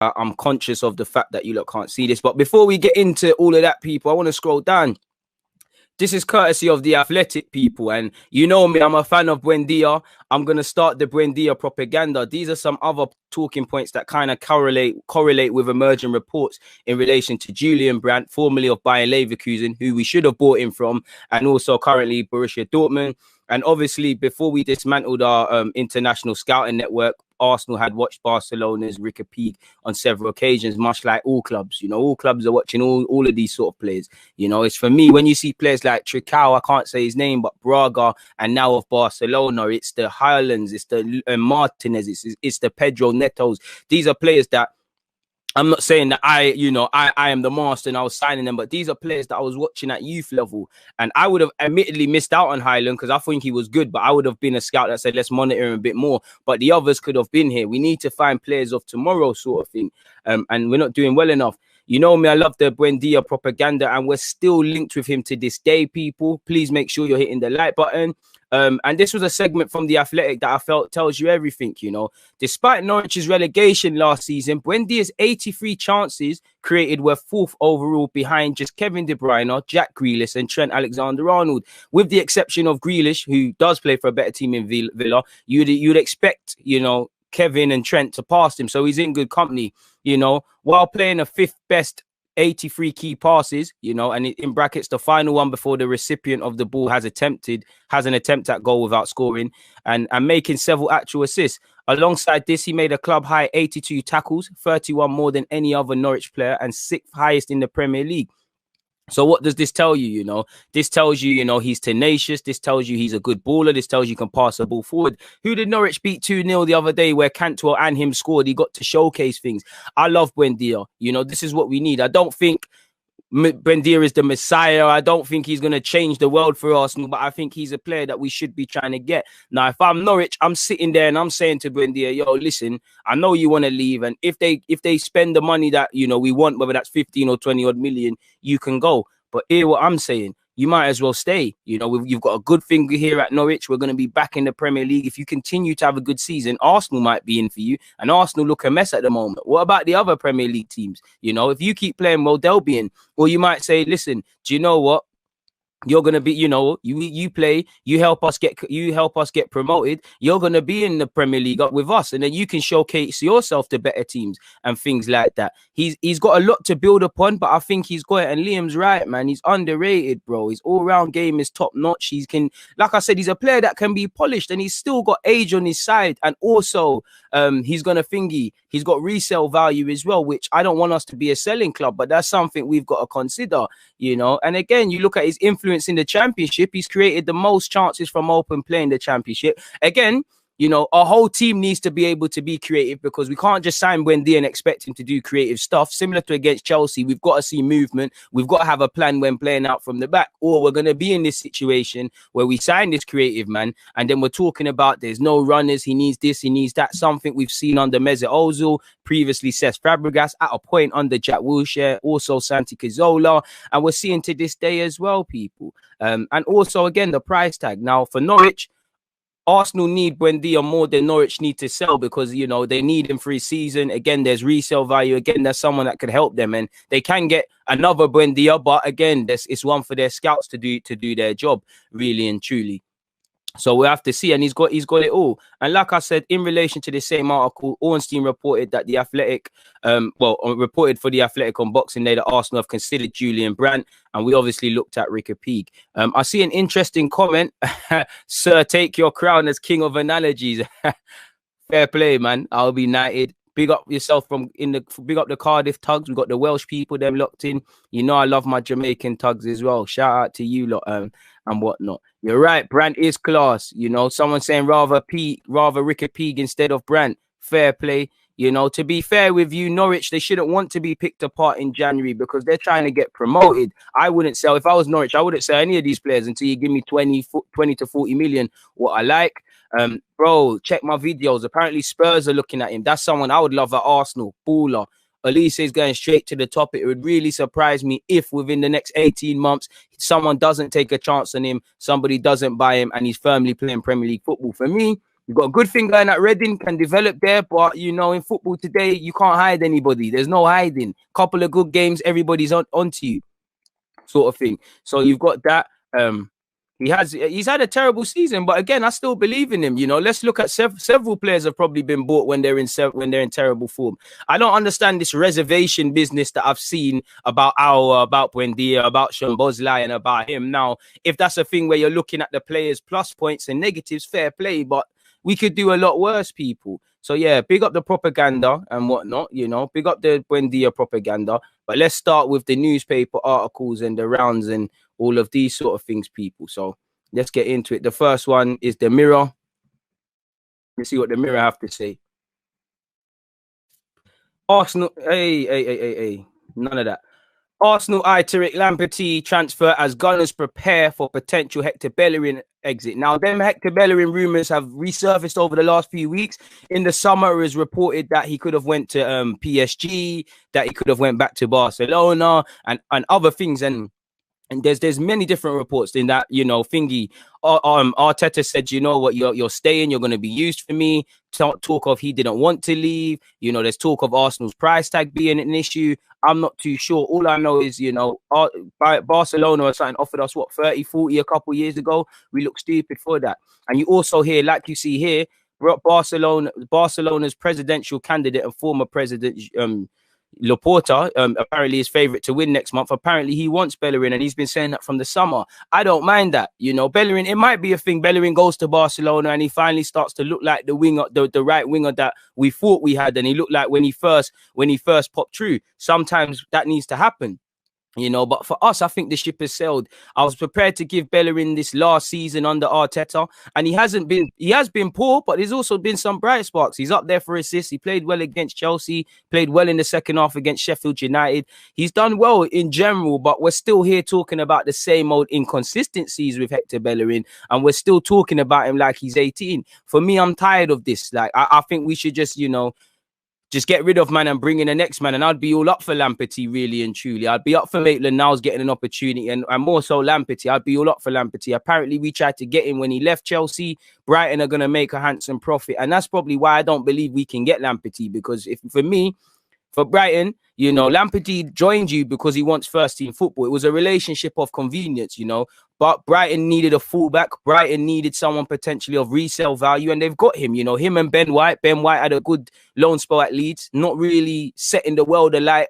I'm conscious of the fact that you lot can't see this. But before we get into all of that, people, I want to scroll down. This is courtesy of The Athletic, people. And you know me, I'm a fan of Buendia. I'm going to start the Buendia propaganda. These are some other talking points that kind of correlate with emerging reports in relation to Julian Brandt, formerly of Bayer Leverkusen, who we should have bought him from, and also currently Borussia Dortmund. And obviously, before we dismantled our international scouting network, Arsenal had watched Barcelona's Ricky Puig on several occasions, much like all clubs. You know, all clubs are watching all of these sort of players. You know, it's for me, when you see players like Tricao, I can't say his name, but Braga, and now of Barcelona, it's the Highlands, it's the Martinez, it's the Pedro Netos. These are players that, I'm not saying that I am the master and I was signing them, but these are players that I was watching at youth level. And I would have admittedly missed out on Highland because I think he was good, but I would have been a scout that said, let's monitor him a bit more. But the others could have been here. We need to find players of tomorrow sort of thing. And we're not doing well enough. You know me, I love the Buendia propaganda, and we're still linked with him to this day, people. Please make sure you're hitting the like button. And this was a segment from The Athletic that I felt tells you everything, you know. Despite Norwich's relegation last season, Buendia's 83 chances created were 4th overall behind just Kevin De Bruyne, Jack Grealish and Trent Alexander-Arnold. With the exception of Grealish, who does play for a better team in Villa, you'd expect, you know, Kevin and Trent to pass him. So he's in good company, you know, while playing a 5th best 83 key passes, you know, and in brackets, the final one before the recipient of the ball has an attempt at goal without scoring, and making several actual assists. Alongside this, he made a club high 82 tackles, 31 more than any other Norwich player, and 6th highest in the Premier League. So what does this tell you? You know, this tells you, you know, he's tenacious. This tells you he's a good baller. This tells you can pass the ball forward. Who did Norwich beat 2-0 the other day where Cantwell and him scored? He got to showcase things. I love Buendia. You know, this is what we need. I don't think Buendia is the messiah. I don't think he's going to change the world for Arsenal, but I think he's a player that we should be trying to get. Now, if I'm Norwich, I'm sitting there and I'm saying to Buendia, yo, listen, I know you want to leave, and if they spend the money that, you know, we want, whether that's 15 or 20 odd million, you can go. But hear what I'm saying. You might as well stay. You know, you've got a good finger here at Norwich. We're going to be back in the Premier League. If you continue to have a good season, Arsenal might be in for you. And Arsenal look a mess at the moment. What about the other Premier League teams? You know, if you keep playing well, they'll be in. Or you might say, listen, do you know what? You're gonna be, you know, you play, you help us get promoted. You're gonna be in the Premier League up with us, and then you can showcase yourself to better teams and things like that. He's got a lot to build upon, but I think he's got it. And Liam's right, man. He's underrated, bro. His all-round game is top notch. Like I said, he's a player that can be polished, and he's still got age on his side. And also, he's got resale value as well, which I don't want us to be a selling club, but that's something we've got to consider, you know. And again, you look at his influence in the Championship. He's created the most chances from open play in the Championship. Again, you know, our whole team needs to be able to be creative, because we can't just sign Buendia and expect him to do creative stuff. Similar to against Chelsea, we've got to see movement. We've got to have a plan when playing out from the back, or we're going to be in this situation where we sign this creative man, and then we're talking about there's no runners, he needs this, he needs that. Something we've seen under Mesut Ozil, previously Cesc Fabregas, at a point under Jack Wilshere, also Santi Cazorla, and we're seeing to this day as well, people. And also, again, the price tag. Now, for Norwich, Arsenal need Buendia more than Norwich need to sell, because, you know, they need him for his season. Again, there's resale value. Again, there's someone that could help them, and they can get another Buendia, but again, it's one for their scouts to do their job, really and truly. So we have to see, and he's got it all. And like I said, in relation to the same article, Ornstein reported that The Athletic, reported for The Athletic on Boxing Day that Arsenal have considered Julian Brandt, and we obviously looked at Ricky Puig. I see an interesting comment. Sir, take your crown as king of analogies. Fair play, man. I'll be knighted. Big up yourself big up the Cardiff Tugs. We've got the Welsh people, them locked in. You know I love my Jamaican Tugs as well. Shout out to you lot and whatnot. You're right, Brandt is class. You know, someone saying rather Ricky Puig instead of Brandt. Fair play. You know, to be fair with you, Norwich, they shouldn't want to be picked apart in January, because they're trying to get promoted. I wouldn't sell, if I was Norwich, I wouldn't sell any of these players until you give me 20 to 40 million. What I like. Bro, check my videos. Apparently Spurs are looking at him. That's someone I would love at Arsenal. Baller. Elise is going straight to the top. It would really surprise me if within the next 18 months, someone doesn't take a chance on him, somebody doesn't buy him, and he's firmly playing Premier League football. For me, You've got a good thing going at Reading, can develop there, but you know, in football today, you can't hide anybody. There's no hiding. Couple of good games, everybody's onto you, sort of thing. So you've got that. He's had a terrible season, but again, I still believe in him. You know, let's look at several players have probably been bought when they're in terrible form. I don't understand this reservation business that I've seen about about Buendia, about Szoboszlai, and about him. Now, if that's a thing where you're looking at the players' plus points and negatives, fair play, but we could do a lot worse, people. So yeah, big up the propaganda and whatnot, you know, big up the Buendia propaganda. But let's start with the newspaper articles and the rounds and all of these sort of things, people. So let's get into it. The first one is the Mirror. Let's see what the Mirror have to say. Arsenal, hey, none of that. Arsenal eye Tariq Lamptey transfer as Gunners prepare for potential Hector Bellerin exit. Now, them Hector Bellerin rumours have resurfaced over the last few weeks. In the summer, it was reported that he could have went to PSG, that he could have went back to Barcelona and other things. And there's many different reports in that, you know, thingy. Arteta said, you know what, you're staying, you're going to be used for me. Talk of he didn't want to leave. You know, there's talk of Arsenal's price tag being an issue. I'm not too sure. All I know is, you know, Barcelona or something offered us, 30, 40 a couple years ago. We look stupid for that. And you also hear, like you see here, Barcelona's presidential candidate and former president, Laporta, apparently is favourite to win next month. Apparently he wants Bellerin, and he's been saying that from the summer. I don't mind that, you know. Bellerin, it might be a thing. Bellerin goes to Barcelona and he finally starts to look like the winger, the right winger that we thought we had, and he looked like when he first popped through. Sometimes that needs to happen. You know, but for us, I think the ship has sailed. I was prepared to give Bellerin this last season under Arteta, and he has been poor, but there's also been some bright sparks. He's up there for assists. He played well against Chelsea, played well in the second half against Sheffield United. He's done well in general, but we're still here talking about the same old inconsistencies with Hector Bellerin, and we're still talking about him like he's 18. For me, I'm tired of this. Like, I think we should just, you know, just get rid of man and bring in the next man. And I'd be all up for Lamptey, really and truly. I'd be up for Maitland-Niles getting an opportunity, and more so Lamptey. I'd be all up for Lamptey. Apparently, we tried to get him when he left Chelsea. Brighton are going to make a handsome profit. And that's probably why I don't believe we can get Lamptey, because for Brighton, you know, Lamptey joined you because he wants first-team football. It was a relationship of convenience, you know. But Brighton needed a fullback. Brighton needed someone potentially of resale value, and they've got him. You know, him and Ben White. Ben White had a good loan spell at Leeds, not really setting the world alight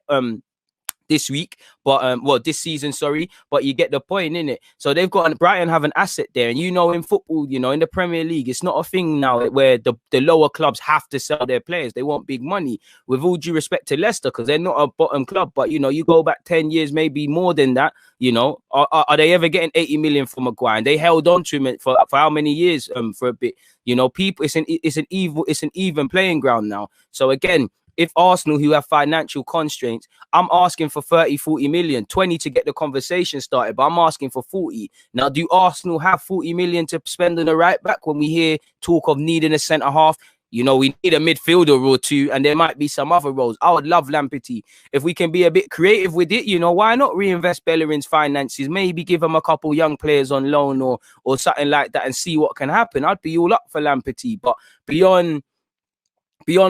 this week, but this season, sorry, but you get the point, innit? So they've got Brighton have an asset there, and you know, in football, you know, in the Premier League, it's not a thing now where the lower clubs have to sell their players. They want big money. With all due respect to Leicester, because they're not a bottom club, but you know, you go back 10 years, maybe more than that. You know, are they ever getting 80 million for Maguire? And they held on to him for how many years? For a bit, you know, people. It's an even playing ground now. So again, if Arsenal, who have financial constraints, I'm asking for 30, 40 million, 20 to get the conversation started, but I'm asking for 40. Now, do Arsenal have 40 million to spend on the right back when we hear talk of needing a centre half? You know, we need a midfielder or two, and there might be some other roles. I would love Lamptey. If we can be a bit creative with it, you know, why not reinvest Bellerin's finances? Maybe give him a couple young players on loan or something like that and see what can happen. I'd be all up for Lamptey. But beyond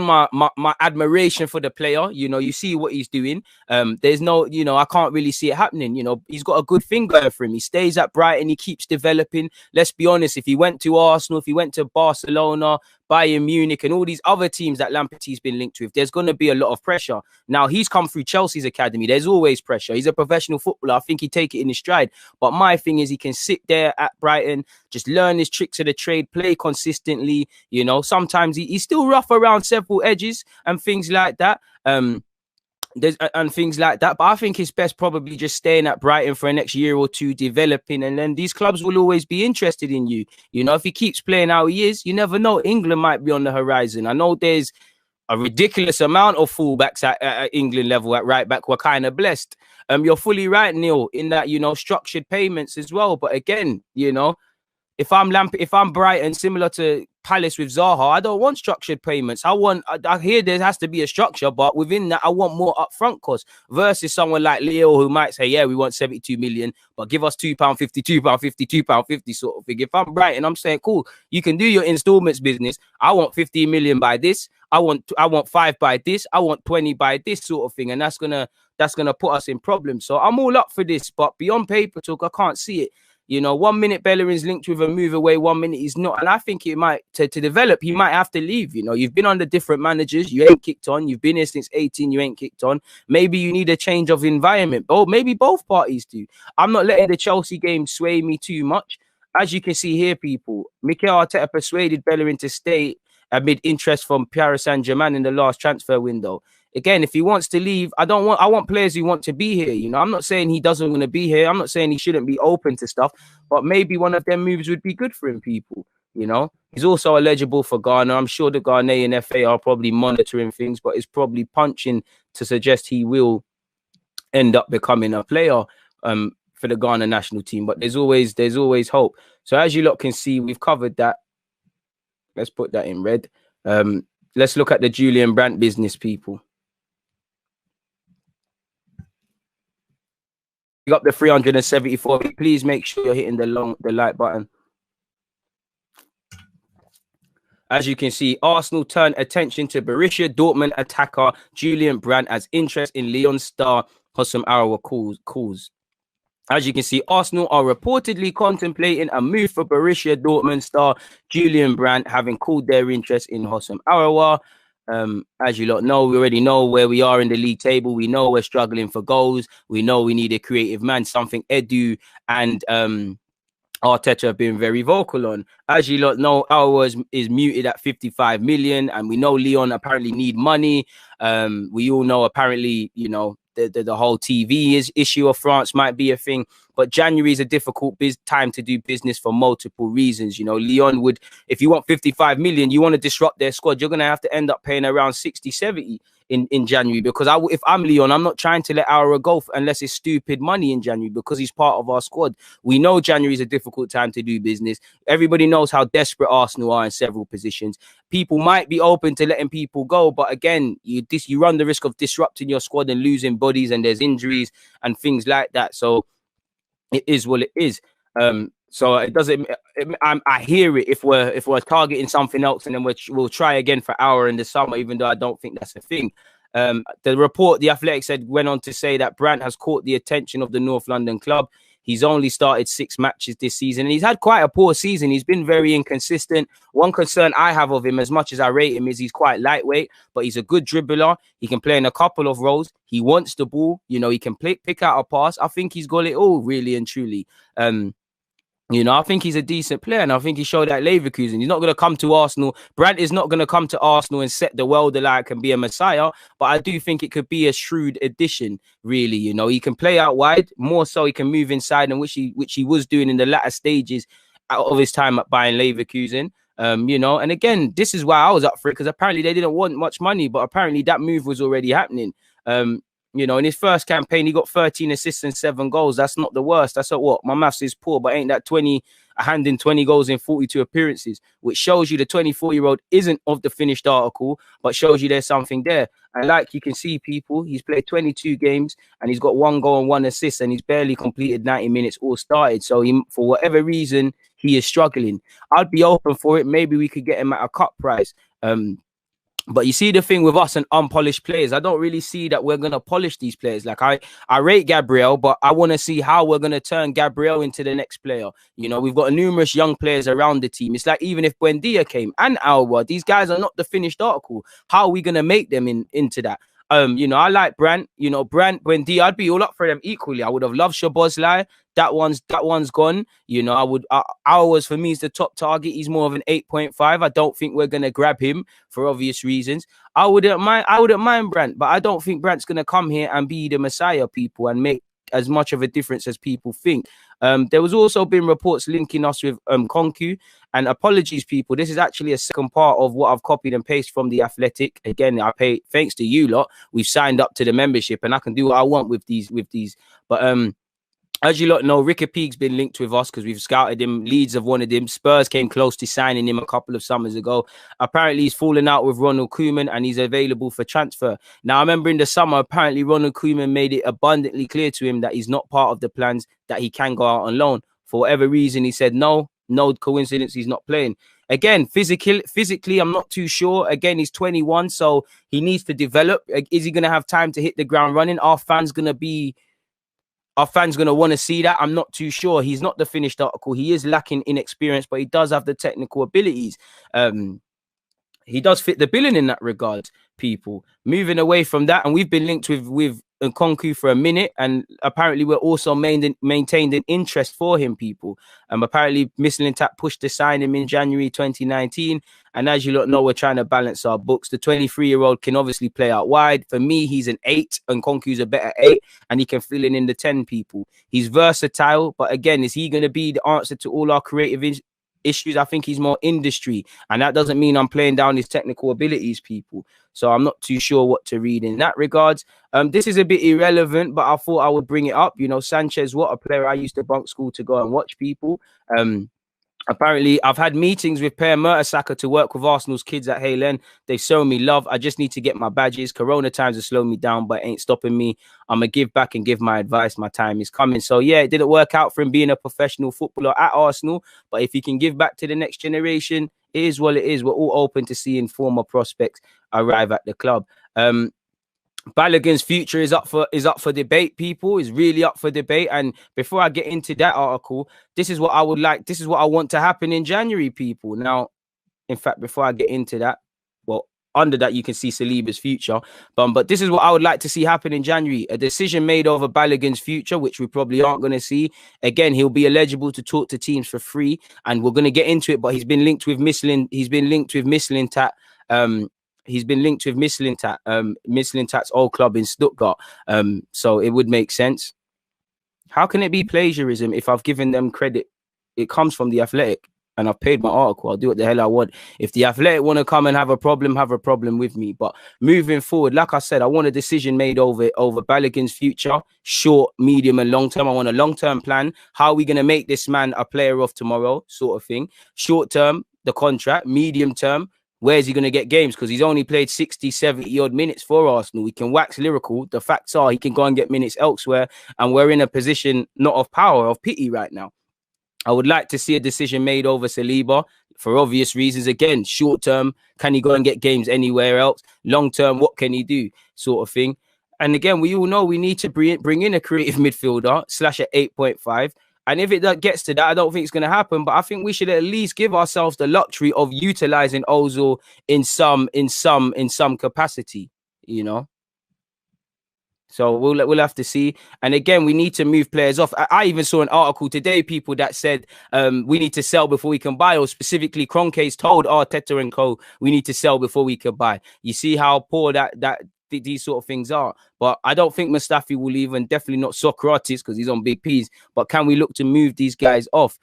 my admiration for the player, you know, you see what he's doing. There's no, you know, I can't really see it happening. You know, he's got a good thing going for him. He stays at Brighton. He keeps developing. Let's be honest. If he went to Arsenal, if he went to Barcelona, Bayern Munich, and all these other teams that Lamptey's been linked with, there's going to be a lot of pressure. Now, he's come through Chelsea's academy. There's always pressure. He's a professional footballer. I think he'd take it in his stride. But my thing is, he can sit there at Brighton, just learn his tricks of the trade, play consistently. You know, sometimes he's still rough around several edges and things like that. And things like that, but I think it's best probably just staying at Brighton for the next year or two, developing, and then these clubs will always be interested in you. You know, if he keeps playing how he is, you never know. England might be on the horizon. I know there's a ridiculous amount of fullbacks at England level at right back. We're kind of blessed. You're fully right, Neil, in that, you know, structured payments as well. But again, you know, if I'm Brighton, similar to Palace with Zaha. I don't want structured payments. I hear there has to be a structure, but within that, I want more upfront costs versus someone like Leo who might say, yeah, we want 72 million, but give us £2.50, £2.50, £2.50 sort of thing. If I'm Brighton, I'm saying, cool, you can do your installments business. I want 15 million by this. I want 5 by this. I want 20 by this sort of thing. And that's gonna put us in problems. So I'm all up for this, but beyond paper talk, I can't see it. You know, 1 minute Bellerin's linked with a move away, 1 minute he's not. And I think it might, to develop, he might have to leave. You know, you've been under different managers. You ain't kicked on. You've been here since 18. You ain't kicked on. Maybe you need a change of environment. Oh, maybe both parties do. I'm not letting the Chelsea game sway me too much. As you can see here, people, Mikel Arteta persuaded Bellerin to stay amid interest from Paris Saint-Germain in the last transfer window. Again, if he wants to leave, I want players who want to be here. You know, I'm not saying he doesn't want to be here. I'm not saying he shouldn't be open to stuff, but maybe one of them moves would be good for him, people. You know, he's also eligible for Ghana. I'm sure the Ghanaian FA are probably monitoring things, but it's probably punching to suggest he will end up becoming a player for the Ghana national team. But there's always hope. So as you lot can see, we've covered that. Let's put that in red. Let's look at the Julian Brandt business, people. You got the 374. Please make sure you're hitting the like button. As you can see, Arsenal turn attention to Borussia Dortmund attacker Julian Brandt as interest in Lyon star Hossam Aouar calls. As you can see, Arsenal are reportedly contemplating a move for Borussia Dortmund star Julian Brandt, having called their interest in Hossam Aouar. As you lot know, we already know where we are in the league table. We know we're struggling for goals. We know we need a creative man, something Edu and Arteta have been very vocal on. As you lot know, Aouar is muted at 55 million, and we know Lyon apparently need money. We all know apparently, you know, the whole TV issue of France might be a thing, but January is a difficult time to do business for multiple reasons. You know, Lyon would, if you want 55 million, you want to disrupt their squad, you're going to have to end up paying around 60, 70 in January, because if I'm Lyon, I'm not trying to let Aouar go unless it's stupid money in January, because he's part of our squad. We know January is a difficult time to do business. Everybody knows how desperate Arsenal are in several positions. People might be open to letting people go, but again, you run the risk of disrupting your squad and losing bodies, and there's injuries and things like that. So it is what it is. So it doesn't. I hear it if we're targeting something else, and then we'll try again for Aouar in the summer, even though I don't think that's a thing. The report, The Athletic said, went on to say that Brandt has caught the attention of the North London club. He's only started 6 matches this season, and he's had quite a poor season. He's been very inconsistent. One concern I have of him, as much as I rate him, is he's quite lightweight, but he's a good dribbler. He can play in a couple of roles. He wants the ball. You know, he can pick out a pass. I think he's got it all, really and truly. You know, I think he's a decent player, and I think he showed that Leverkusen. He's not going to come to Arsenal. Brandt is not going to come to Arsenal and set the world alight and be a messiah, but I do think it could be a shrewd addition, really. You know, he can play out wide, more so he can move inside, and which he was doing in the latter stages of his time at Bayern Leverkusen. You know, and again, this is why I was up for it, because apparently they didn't want much money, but apparently that move was already happening. You know, in his first campaign, he got 13 assists and 7 goals. That's not the worst. That's not what my maths is poor, but ain't that 20 goals in 42 appearances, which shows you the 24-year-old isn't of the finished article, but shows you there's something there. And like you can see, people, he's played 22 games and he's got 1 goal and 1 assist, and he's barely completed 90 minutes all started. So he, for whatever reason, he is struggling. I'd be open for it. Maybe we could get him at a cut price. But you see the thing with us and unpolished players, I don't really see that we're going to polish these players. Like I rate Gabriel, but I want to see how we're going to turn Gabriel into the next player. You know, we've got numerous young players around the team. It's like even if Buendia came and Aouar, these guys are not the finished article. How are we going to make them into that? You know, I like Brandt, you know, Buendia, I'd be all up for them equally. I would have loved Szoboszlai. That one's gone. You know, Aouar for me is the top target. He's more of an 8.5. I don't think we're gonna grab him for obvious reasons. I wouldn't mind Brandt, but I don't think Brandt's gonna come here and be the messiah, people, and make as much of a difference as people think. There was also been reports linking us with Nkunku, and apologies, people, this is actually a second part of what I've copied and pasted from The Athletic. Again, I pay thanks to you lot. We've signed up to the membership, and I can do what I want with these. But As you lot know, Ricky Peake's been linked with us because we've scouted him. Leeds have wanted him. Spurs came close to signing him a couple of summers ago. Apparently, he's fallen out with Ronald Koeman and he's available for transfer. Now, I remember in the summer, apparently Ronald Koeman made it abundantly clear to him that he's not part of the plans, that he can go out on loan. For whatever reason, he said no coincidence, he's not playing. Again, physically, I'm not too sure. Again, he's 21, so he needs to develop. Is he going to have time to hit the ground running? Are fans going to want to see that? I'm not too sure. He's not the finished article. He is lacking in experience, but he does have the technical abilities. He does fit the billing in that regard, people. Moving away from that, and we've been linked with Nkunku for a minute, and apparently we're also maintained an interest for him, people. Apparently Mislintat pushed to sign him in January 2019, and as you lot know, we're trying to balance our books. The 23-year-old can obviously play out wide. For me, he's an 8, and Nkunku's a better 8, and he can fill in the 10, people. He's versatile, but again, is he going to be the answer to all our creative issues? I think he's more industry, and that doesn't mean I'm playing down his technical abilities, people. So I'm not too sure what to read in that regards. This is a bit irrelevant, but I thought I would bring it up. You know, Sanchez, what a player. I used to bunk school to go and watch, people. Apparently, I've had meetings with Per Mertesacker to work with Arsenal's kids at Halen. They've shown me love. I just need to get my badges. Corona times have slowed me down, but it ain't stopping me. I'm going to give back and give my advice. My time is coming. So, yeah, it didn't work out for him being a professional footballer at Arsenal. But if he can give back to the next generation, it is what it is. We're all open to seeing former prospects arrive at the club. Balogun's future is up for debate, people. Is really up for debate. And before I get into that article, this is what I would like. This is what I want to happen in January, people. Now, in fact, before I get into that, well, under that you can see Saliba's future. But this is what I would like to see happen in January: a decision made over Balogun's future, which we probably aren't going to see. Again, he'll be eligible to talk to teams for free, and we're going to get into it. But he's been linked with Mislintat. He's been linked with Mislintat, Mislintat's old club in Stuttgart. So it would make sense. How can it be plagiarism if I've given them credit? It comes from The Athletic, and I've paid my article. I'll do what the hell I want. If The Athletic want to come and have a problem with me. But moving forward, like I said, I want a decision made over Balogun's future, short, medium, and long term. I want a long-term plan. How are we going to make this man a player of tomorrow, sort of thing? Short term, the contract. Medium term, where's he going to get games? Because he's only played 60, 70 odd minutes for Arsenal. We can wax lyrical. The facts are he can go and get minutes elsewhere. And we're in a position not of power, of pity right now. I would like to see a decision made over Saliba for obvious reasons. Again, short term, can he go and get games anywhere else? Long term, what can he do? Sort of thing. And again, we all know we need to bring in a creative midfielder / at 8.5. And if it gets to that, I don't think it's going to happen. But I think we should at least give ourselves the luxury of utilizing Ozil in some capacity, you know. So we'll have to see. And again, we need to move players off. I even saw an article today, people, that said we need to sell before we can buy, or specifically Kroenke's told Arteta and co, we need to sell before we can buy. You see how poor that these sort of things are. But I don't think Mustafi will leave, and definitely not Socrates because he's on big P's. But can we look to move these guys off?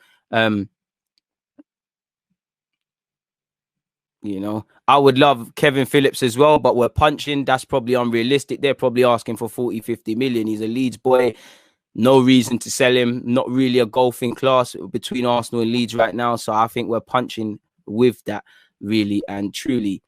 You know, I would love Kevin Phillips as well, but we're punching. That's probably unrealistic. They're probably asking for 40, 50 million. He's a Leeds boy. No reason to sell him. Not really a golfing class between Arsenal and Leeds right now. So I think we're punching with that, really and truly.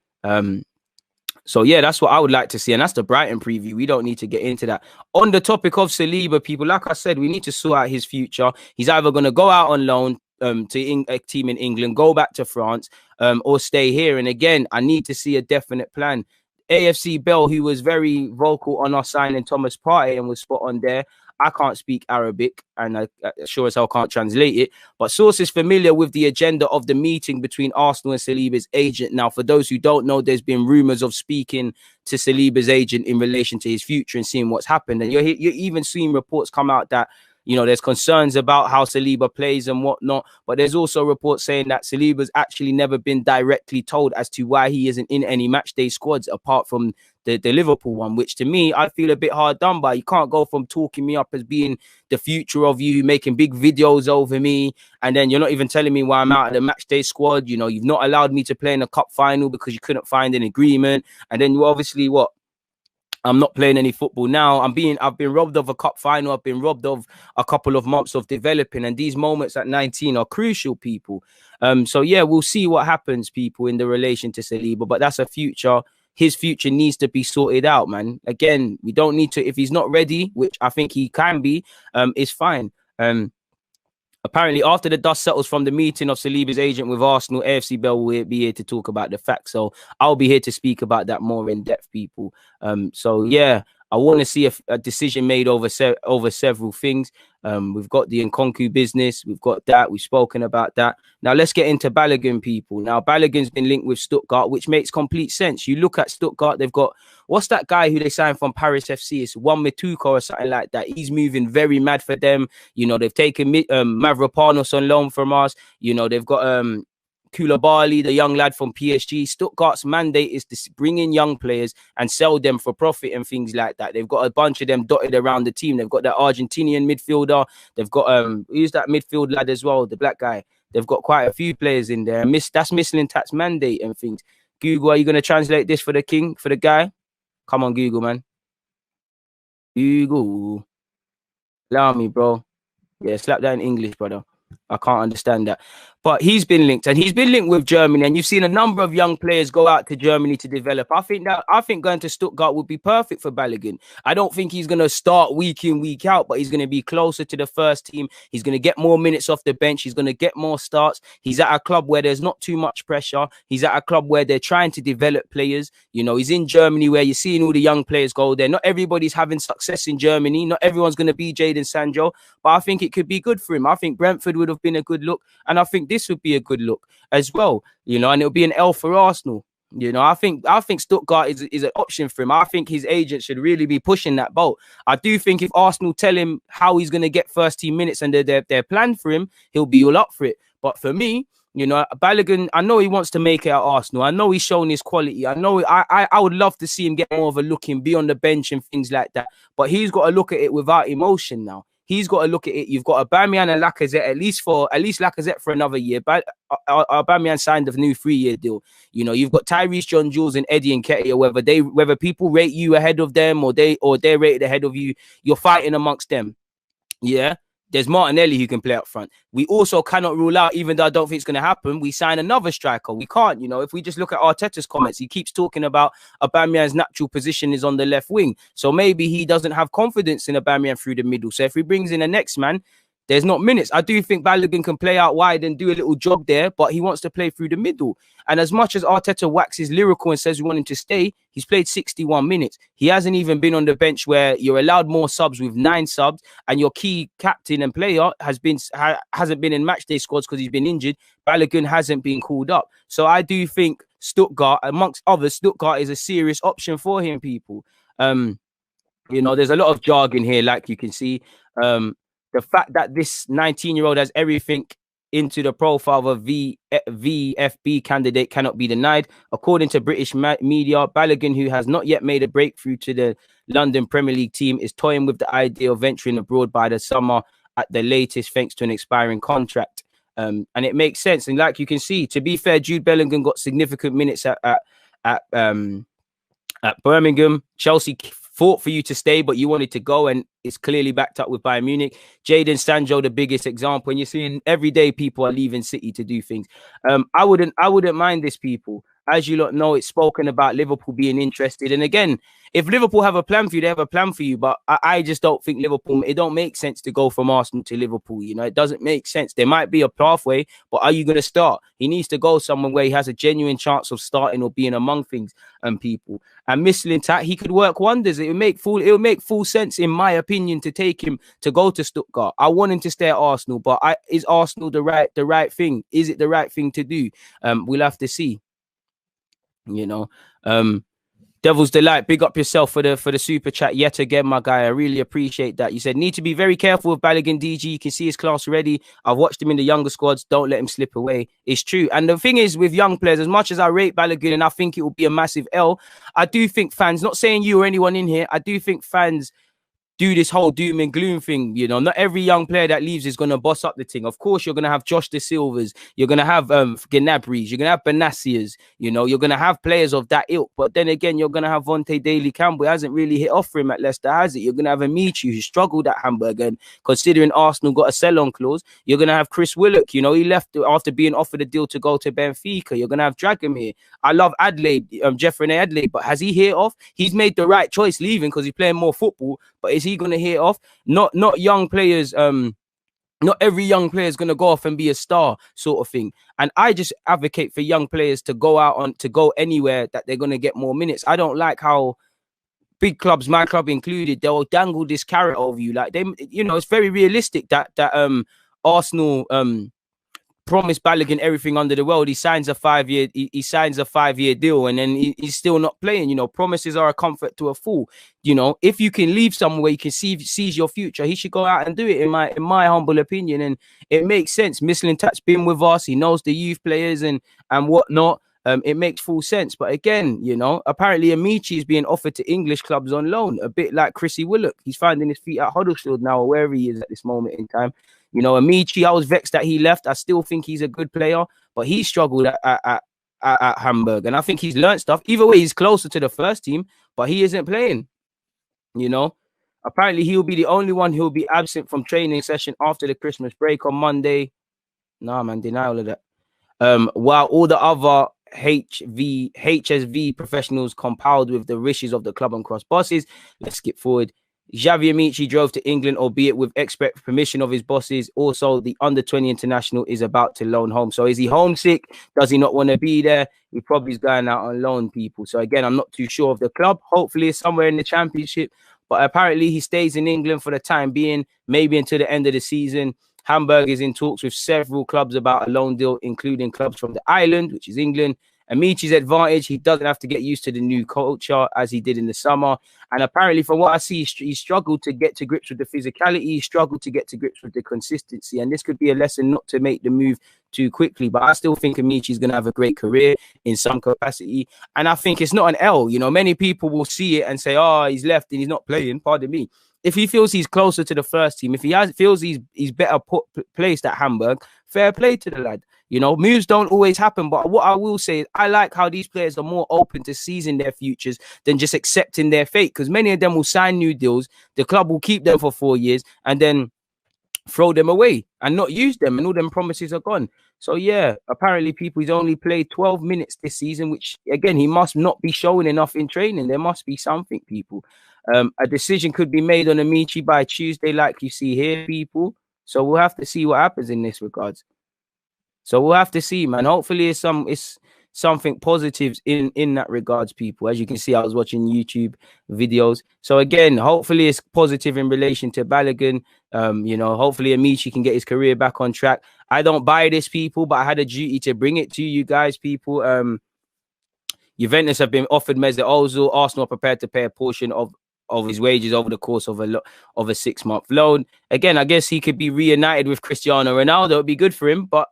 So, yeah, that's what I would like to see. And that's the Brighton preview. We don't need to get into that. On the topic of Saliba, people, like I said, we need to sort out his future. He's either going to go out on loan to a team in England, go back to France, or stay here. And again, I need to see a definite plan. AFC Bell, who was very vocal on us signing Thomas Partey and was spot on there. I can't speak Arabic, and I sure as hell can't translate it. But sources familiar with the agenda of the meeting between Arsenal and Saliba's agent. Now, for those who don't know, there's been rumours of speaking to Saliba's agent in relation to his future and seeing what's happened. And you're even seeing reports come out that, you know, there's concerns about how Saliba plays and whatnot. But there's also reports saying that Saliba's actually never been directly told as to why he isn't in any matchday squads apart from the Liverpool one, which to me, I feel a bit hard done by. You can't go from talking me up as being the future of you, making big videos over me, and then you're not even telling me why I'm out of the matchday squad. You know, you've not allowed me to play in a cup final because you couldn't find an agreement. And then you obviously, I'm not playing any football now. I've been robbed of a cup final. I've been robbed of a couple of months of developing, and these moments at 19 are crucial, people. So yeah, we'll see what happens, people, in the relation to Saliba, but that's a future. His future needs to be sorted out, man. Again, we don't need to, if he's not ready, which I think he can be, it's fine. Apparently, after the dust settles from the meeting of Saliba's agent with Arsenal, AFC Bell will be here to talk about the facts. So I'll be here to speak about that more in depth, people. So yeah, I want to see a decision made over several things. We've got the Nkunku business. We've got that. We've spoken about that. Now let's get into Balogun, people. Now Balogun's been linked with Stuttgart, which makes complete sense. You look at Stuttgart, they've got, what's that guy who they signed from Paris FC? It's One Mituko or something like that. He's moving very mad for them. You know, they've taken Mavropanos on loan from us. You know, they've got Koulibaly, the young lad from PSG. Stuttgart's mandate is to bring in young players and sell them for profit and things like that. They've got a bunch of them dotted around the team. They've got that Argentinian midfielder. They've got who's that midfield lad as well, the black guy. They've got quite a few players in there. That's Mislintat's mandate and things. Google, are you going to translate this for the king, for the guy? Come on, Google, man. Google. Allow me, bro. Yeah, slap that in English, brother. I can't understand that. But he's been linked, and he's been linked with Germany, and you've seen a number of young players go out to Germany to develop. I think going to Stuttgart would be perfect for Balogun. I don't think he's going to start week in, week out, but he's going to be closer to the first team. He's going to get more minutes off the bench. He's going to get more starts. He's at a club where there's not too much pressure. He's at a club where they're trying to develop players. You know, he's in Germany where you're seeing all the young players go there. Not everybody's having success in Germany. Not everyone's going to be Jadon Sancho, but I think it could be good for him. I think Brentford would have been a good look, and I think this would be a good look as well, you know, and it'll be an L for Arsenal. You know, I think Stuttgart is an option for him. I think his agent should really be pushing that boat. I do think if Arsenal tell him how he's going to get first team minutes and their plan for him, he'll be all up for it. But for me, you know, Balogun, I know he wants to make it at Arsenal. I know he's shown his quality. I know I would love to see him get more of a look and be on the bench and things like that. But he's got to look at it without emotion now. He's got to look at it. You've got Aubameyang and Lacazette, at least Lacazette for another year. But Aubameyang signed a new 3-year deal. You know, you've got Tyrese, John Jules, and Eddie Nketiah. Whether people rate you ahead of them or they're rated ahead of you, you're fighting amongst them. Yeah. There's Martinelli who can play up front. We also cannot rule out, even though I don't think it's going to happen, we sign another striker. We can't, you know, if we just look at Arteta's comments, he keeps talking about Aubameyang's natural position is on the left wing. So maybe he doesn't have confidence in Aubameyang through the middle. So if he brings in a next man, there's not minutes. I do think Balogun can play out wide and do a little jog there, but he wants to play through the middle. And as much as Arteta waxes lyrical and says we want him to stay, he's played 61 minutes. He hasn't even been on the bench where you're allowed more subs with 9 subs, and your key captain and player hasn't been in matchday squads because he's been injured. Balogun hasn't been called up. So I do think Stuttgart, amongst others, Stuttgart is a serious option for him, people. You know, there's a lot of jargon here, like you can see. The fact that this 19-year-old has everything into the profile of a VFB candidate cannot be denied. According to British media, Balogun, who has not yet made a breakthrough to the London Premier League team, is toying with the idea of venturing abroad by the summer at the latest, thanks to an expiring contract. And it makes sense. And like you can see, to be fair, Jude Bellingham got significant minutes at Birmingham. Chelsea fought for you to stay, but you wanted to go, and it's clearly backed up with Bayern Munich. Jadon Sancho, the biggest example, and you're seeing every day people are leaving City to do things. I wouldn't mind this, people. As you lot know, it's spoken about Liverpool being interested. And again, if Liverpool have a plan for you, they have a plan for you. But I just don't think Liverpool, it don't make sense to go from Arsenal to Liverpool. You know, it doesn't make sense. There might be a pathway, but are you going to start? He needs to go somewhere where he has a genuine chance of starting or being among things and people. And Mislintat, he could work wonders. It would make full sense, in my opinion, to take him to go to Stuttgart. I want him to stay at Arsenal, but is Arsenal the right thing? Is it the right thing to do? We'll have to see. You know, Devil's Delight, big up yourself for the super chat yet again, my guy. I really appreciate that. You said need to be very careful with Balogun, DG. You can see his class already. I've watched him in the younger squads. Don't let him slip away. It's true. And the thing is, with young players, as much as I rate Balogun and I think it will be a massive L, I do think fans, not saying you or anyone in here, I do think fans do this whole doom and gloom thing. You know, not every young player that leaves is going to boss up the thing. Of course, you're going to have Josh De Silvas, you're going to have Gnabry's, you're going to have Benassias, you know, you're going to have players of that ilk. But then again, you're going to have Vontae Daly-Campbell. It hasn't really hit off for him at Leicester, has it? You're going to have Amici, who struggled at Hamburg, and considering Arsenal got a sell-on clause, you're going to have Chris Willock. You know, he left after being offered a deal to go to Benfica. You're going to have Dragomir. I love Adelaide, Jeffrey Adelaide, but has he hit off? He's made the right choice leaving because he's playing more football, but is he going to hit off? Not young players. Not every young player is going to go off and be a star, sort of thing. And I just advocate for young players to go anywhere that they're going to get more minutes. I don't like how big clubs, my club included, they'll dangle this carrot over you. Like, they, you know, it's very realistic that Arsenal promised Balogun everything under the world. He signs a 5-year deal, and then he's still not playing. You know, promises are a comfort to a fool. You know, if you can leave somewhere you can seize your future, he should go out and do it, in my humble opinion. And it makes sense. Mislintat's been with us, he knows the youth players and whatnot. It makes full sense. But again, you know, apparently Amici is being offered to English clubs on loan, a bit like Chrissy Willock. He's finding his feet at Huddersfield now, or wherever he is at this moment in time. You know, Amici, I was vexed that he left. I still think he's a good player, but he struggled at Hamburg. And I think he's learned stuff. Either way, he's closer to the first team, but he isn't playing. You know, apparently he'll be the only one who'll be absent from training session after the Christmas break on Monday. Nah, man, deny all of that. While all the other HSV professionals compiled with the wishes of the club and cross bosses. Let's skip forward. Xavi Amici drove to England, albeit with expert permission of his bosses. Also, the under-20 international is about to loan home. So is he homesick? Does he not want to be there? He probably is going out on loan, people. So again, I'm not too sure of the club. Hopefully it's somewhere in the Championship. But apparently he stays in England for the time being, maybe until the end of the season. Hamburg is in talks with several clubs about a loan deal, including clubs from the island, which is England. Amici's advantage, he doesn't have to get used to the new culture as he did in the summer. And apparently, from what I see, he struggled to get to grips with the physicality. He struggled to get to grips with the consistency. And this could be a lesson not to make the move too quickly. But I still think Amici is going to have a great career in some capacity. And I think it's not an L. You know, many people will see it and say, oh, he's left and he's not playing. Pardon me. If he feels he's closer to the first team, if he feels he's better placed at Hamburg, fair play to the lad. You know, moves don't always happen. But what I will say is I like how these players are more open to seizing their futures than just accepting their fate. Because many of them will sign new deals. The club will keep them for 4 years and then throw them away and not use them. And all them promises are gone. So, yeah, apparently he's only played 12 minutes this season, which, again, he must not be showing enough in training. There must be something, people. A decision could be made on Amici by Tuesday, like you see here, people. So we'll have to see what happens in this regards. So we'll have to see, man. Hopefully it's something positive in that regards, people. As you can see, I was watching YouTube videos. So again, hopefully it's positive in relation to Balogun. You know, hopefully Amici can get his career back on track. I don't buy this, people, but I had a duty to bring it to you guys, people. Juventus have been offered Mesut Ozil. Arsenal are prepared to pay a portion of his wages over the course of a 6-month loan. Again, I guess he could be reunited with Cristiano Ronaldo. It'd be good for him, but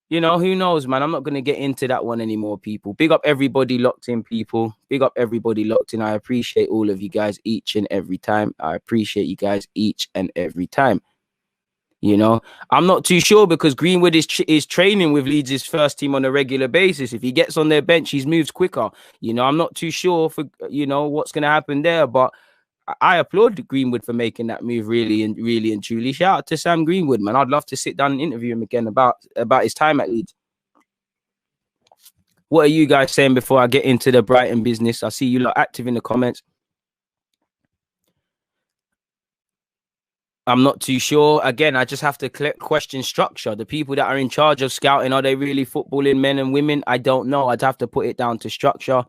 you know, who knows, man? I'm not going to get into that one anymore, people. Big up everybody locked in, people. Big up everybody locked in. I appreciate all of you guys each and every time. I appreciate you guys each and every time. You know, I'm not too sure because Greenwood is training with Leeds' first team on a regular basis. If he gets on their bench, he moves quicker. You know, I'm not too sure for, you know, what's going to happen there, but I applaud Greenwood for making that move, really and truly. Shout out to Sam Greenwood, man. I'd love to sit down and interview him again about his time at Leeds. What are you guys saying before I get into the Brighton business? I see you lot active in the comments. I'm not too sure. Again, I just have to question structure. The people that are in charge of scouting, are they really footballing men and women? I don't know. I'd have to put it down to structure.